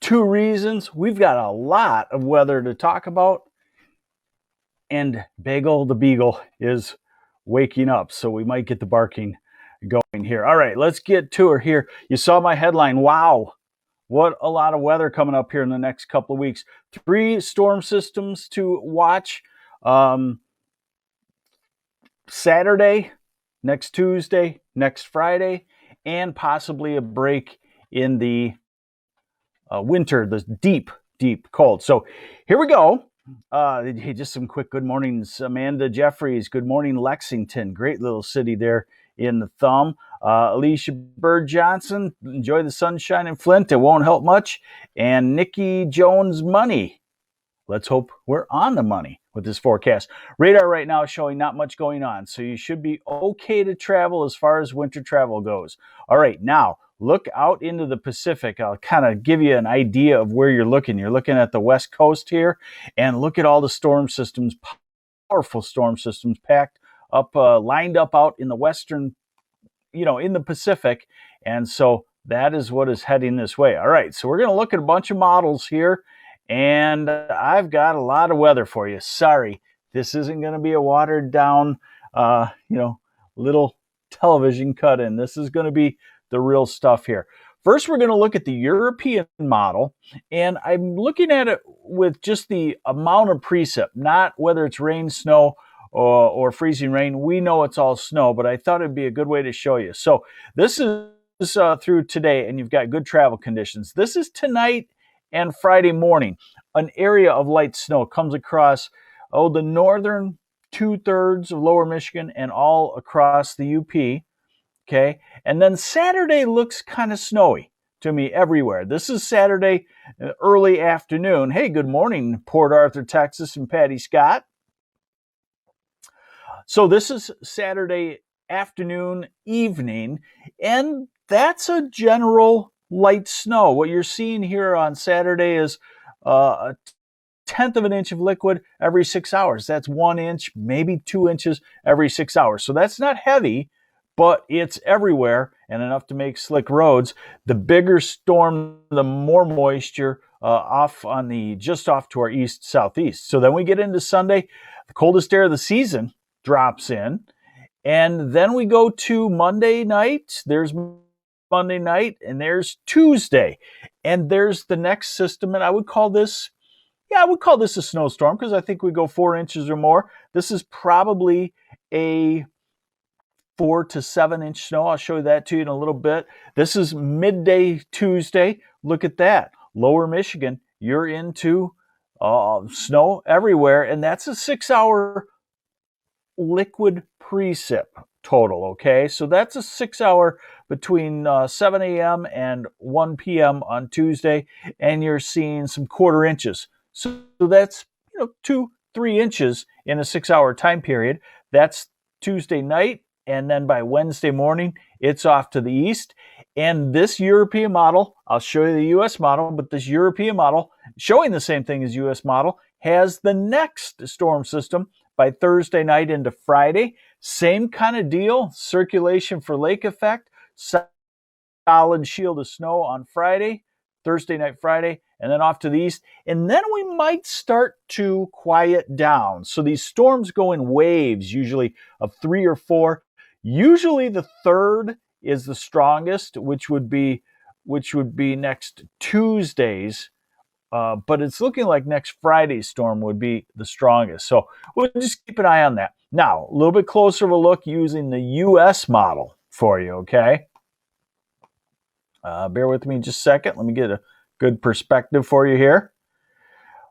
two reasons. We've got a lot of weather to talk about, and Bagel the Beagle is waking up, so we might get the barking going here. All right, let's get to her here. You saw my headline. Wow, what a lot of weather coming up here in the next couple of weeks. 3 storm systems to watch. Saturday, next Tuesday, next Friday, and possibly a break in the winter, the deep, deep cold. So here we go. Hey, just some quick good mornings. Amanda Jeffries, good morning, Lexington. Great little city there in the thumb. Alicia Bird Johnson, enjoy the sunshine in Flint. It won't help much. And Nikki Jones Money. Let's hope we're on the money with this forecast. Radar right now is showing not much going on, so you should be okay to travel as far as winter travel goes. All right, now look out into the Pacific. I'll kind of give you an idea of where you're looking. You're looking at the West Coast here, and look at all the storm systems, powerful storm systems packed up, lined up out in the western, in the Pacific. And so that is what is heading this way. All right, so we're going to look at a bunch of models here. And I've got a lot of weather for you. Sorry, this isn't going to be a watered down, little television cut in. This is going to be the real stuff here. First, we're going to look at the European model, and I'm looking at it with just the amount of precip, not whether it's rain, snow, or freezing rain. We know it's all snow, but I thought it'd be a good way to show you. So this is through today, and you've got good travel conditions. This is tonight and Friday morning. An area of light snow comes across the northern 2/3 of lower Michigan and all across the UP. Okay, and then Saturday looks kind of snowy to me everywhere. This is Saturday early afternoon. Hey, good morning, Port Arthur, Texas, and Patty Scott. So this is Saturday afternoon, evening, and that's a general light snow. What you're seeing here on Saturday is a 1/10 of an inch of liquid every 6 hours. That's 1 inch, maybe 2 inches every 6 hours. So that's not heavy, but it's everywhere and enough to make slick roads. The bigger storm, the more moisture just off to our east southeast. So then we get into Sunday, the coldest air of the season drops in, and then we go to Monday night. There's Monday night, and there's Tuesday, and there's the next system, and I would call this a snowstorm because I think we go 4 inches or more. This is probably a 4 to 7 inch snow. I'll show you that to you in a little bit. This is midday Tuesday. Look at that. Lower Michigan, you're into snow everywhere, and that's a 6-hour liquid precip total, okay? So that's a 6-hour between 7 a.m. and 1 p.m. on Tuesday, and you're seeing some 1/4 inches. So that's 2-3 inches in a 6-hour time period. That's Tuesday night, and then by Wednesday morning, it's off to the east. And this European model, I'll show you the U.S. model, but this European model, showing the same thing as U.S. model, has the next storm system by Thursday night into Friday. Same kind of deal, circulation for lake effect, solid shield of snow on Friday, Thursday night, Friday, and then off to the east. And then we might start to quiet down. So these storms go in waves, usually of 3 or 4. Usually the third is the strongest, which would be next Tuesday's. But it's looking like next Friday's storm would be the strongest. So we'll just keep an eye on that. Now, a little bit closer of a look using the U.S. model for you, okay? Bear with me just a second. Let me get a good perspective for you here.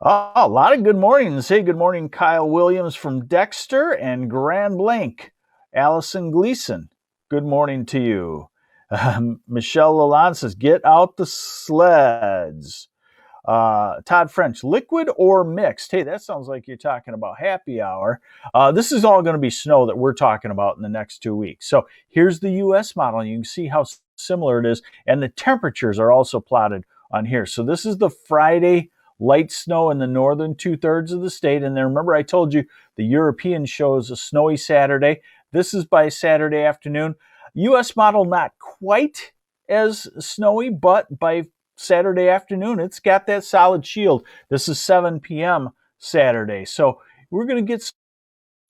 A lot of good mornings. Hey, good morning, Kyle Williams from Dexter and Grand Blanc. Allison Gleason, good morning to you. Michelle Lalonde says, get out the sleds. Todd French, liquid or mixed? Hey, that sounds like you're talking about happy hour. This is all going to be snow that we're talking about in the next 2 weeks. So here's the U.S. model. You can see how similar it is. And the temperatures are also plotted on here. So this is the Friday light snow in the northern 2/3 of the state. And then remember I told you the European shows a snowy Saturday. This is by Saturday afternoon. U.S. model not quite as snowy, but by Saturday afternoon, it's got that solid shield. This is 7 p.m. Saturday. So we're going to get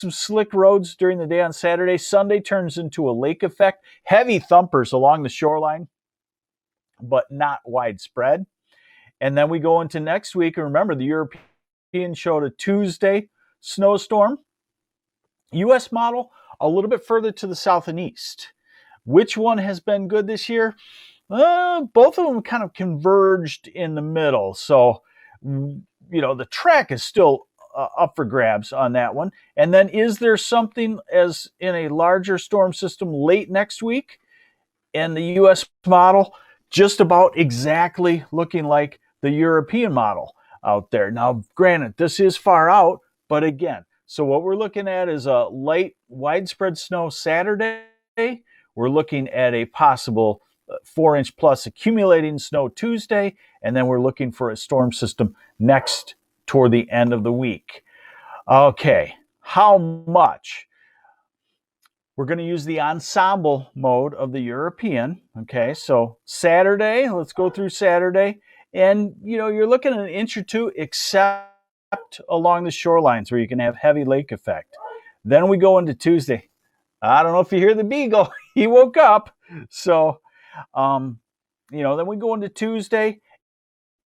some slick roads during the day on Saturday. Sunday turns into a lake effect. Heavy thumpers along the shoreline, but not widespread. And then we go into next week. And remember, the European showed a Tuesday snowstorm. U.S. model, a little bit further to the south and east. Which one has been good this year? Both of them kind of converged in the middle. So, the track is still up for grabs on that one. And then is there something as in a larger storm system late next week? And the U.S. model just about exactly looking like the European model out there. Now, granted, this is far out, but again, so what we're looking at is a light widespread snow Saturday. We're looking at a possible 4-inch plus accumulating snow Tuesday, and then we're looking for a storm system next toward the end of the week. Okay, how much? We're going to use the ensemble mode of the European. Okay, so Saturday, let's go through Saturday. And, you're looking at an inch or two, except along the shorelines where you can have heavy lake effect. Then we go into Tuesday. I don't know if you hear the beagle. He woke up. So, then we go into Tuesday.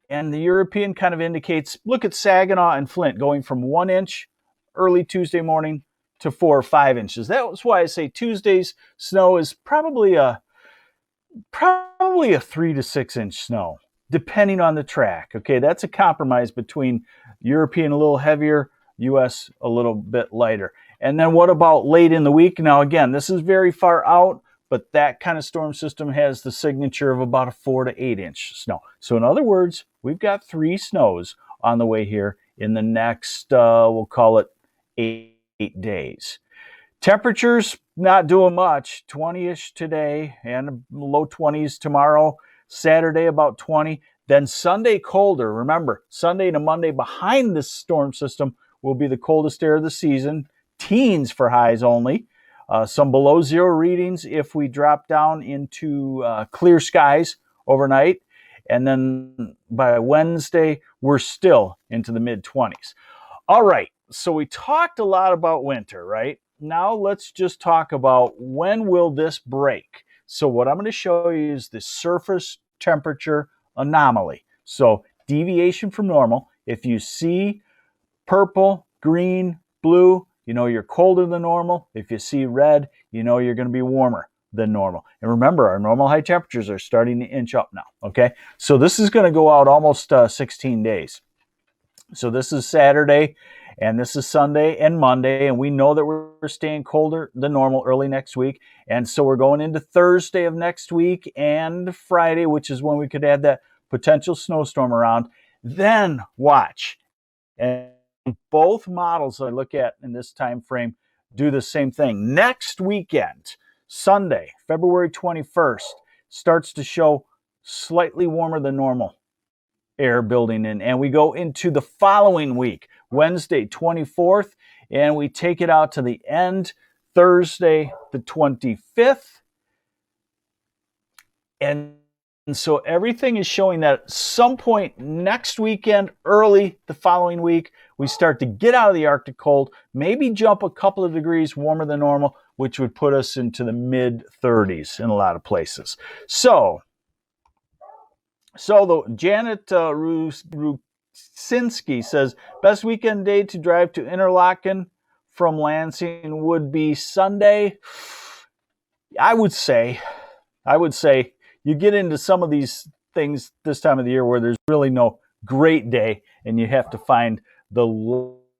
And the European kind of indicates, look at Saginaw and Flint going from 1 inch early Tuesday morning to 4 or 5 inches. That's why I say Tuesday's snow is probably a 3 to 6 inch snow, depending on the track. Okay, that's a compromise between European a little heavier, U.S. a little bit lighter. And then what about late in the week? Now, again, this is very far out, but that kind of storm system has the signature of about a 4 to 8 inch snow. So in other words, we've got 3 snows on the way here in the next, we'll call it 8 days. Temperatures not doing much, 20-ish today and low 20s tomorrow. Saturday about 20. Then Sunday colder. Remember, Sunday to Monday behind this storm system will be the coldest day of the season. Teens for highs only. Some below zero readings if we drop down into clear skies overnight. And then by Wednesday, we're still into the mid-20s. All right, so we talked a lot about winter, right? Now let's just talk about when will this break. So what I'm going to show you is the surface temperature anomaly. So deviation from normal. If you see purple, green, blue, you're colder than normal. If you see red, you're going to be warmer than normal. And remember, our normal high temperatures are starting to inch up now, okay? So this is going to go out almost 16 days. So this is Saturday, and this is Sunday and Monday, and we know that we're staying colder than normal early next week. And so we're going into Thursday of next week and Friday, which is when we could add that potential snowstorm around. Then watch. And both models I look at in this time frame do the same thing. Next weekend, Sunday, February 21st, starts to show slightly warmer than normal air building in. And we go into the following week, Wednesday, 24th, and we take it out to the end, Thursday, the 25th. And so everything is showing that at some point next weekend, early the following week, we start to get out of the Arctic cold, maybe jump a couple of degrees warmer than normal, which would put us into the mid-30s in a lot of places. So the Janet Rusinski says, best weekend day to drive to Interlaken from Lansing would be Sunday. I would say you get into some of these things this time of the year where there's really no great day and you have to find the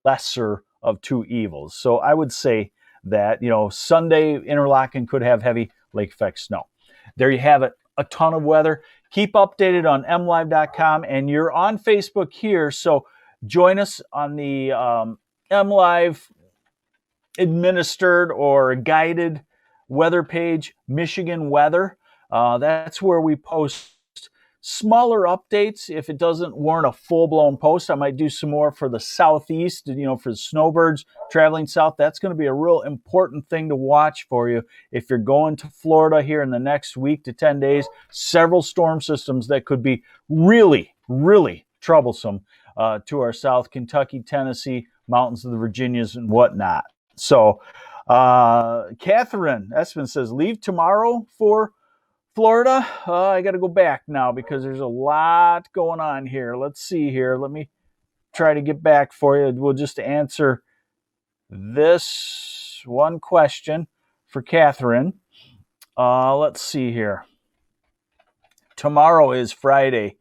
lesser of two evils. So I would say that, Sunday Interlaken could have heavy lake effect snow. There you have it. A ton of weather. Keep updated on MLive.com, and you're on Facebook here. So join us on the MLive administered or guided weather page, Michigan Weather. That's where we post smaller updates. If it doesn't warrant a full-blown post, I might do some more for the southeast, for the snowbirds traveling south. That's going to be a real important thing to watch for you. If you're going to Florida here in the next week to 10 days, several storm systems that could be really, really troublesome to our south, Kentucky, Tennessee, mountains of the Virginias and whatnot. So Catherine Espen says, leave tomorrow for Florida. I got to go back now because there's a lot going on here. Let's see here. Let me try to get back for you. We'll just answer this one question for Catherine. Let's see here. Tomorrow is Friday.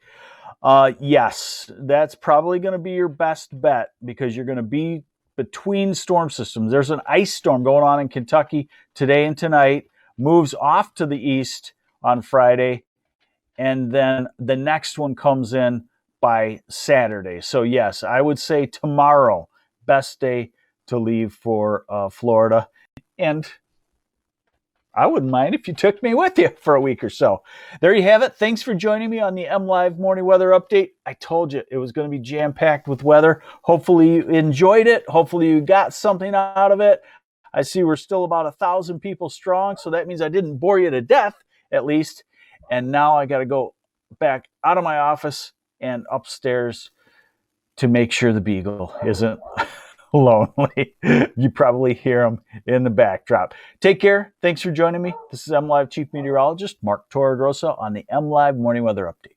Yes, that's probably going to be your best bet because you're going to be between storm systems. There's an ice storm going on in Kentucky today and tonight, moves off to the east on Friday, and then the next one comes in by Saturday. So yes, I would say tomorrow, best day to leave for Florida. And I wouldn't mind if you took me with you for a week or so. There you have it. Thanks for joining me on the MLive Morning Weather Update. I told you it was going to be jam-packed with weather. Hopefully you enjoyed it. Hopefully you got something out of it. I see we're still about 1,000 people strong, so that means I didn't bore you to death, at least. And now I got to go back out of my office and upstairs to make sure the beagle isn't lonely. You probably hear him in the backdrop. Take care. Thanks for joining me. This is MLive Chief Meteorologist Mark Torregrossa on the MLive Morning Weather Update.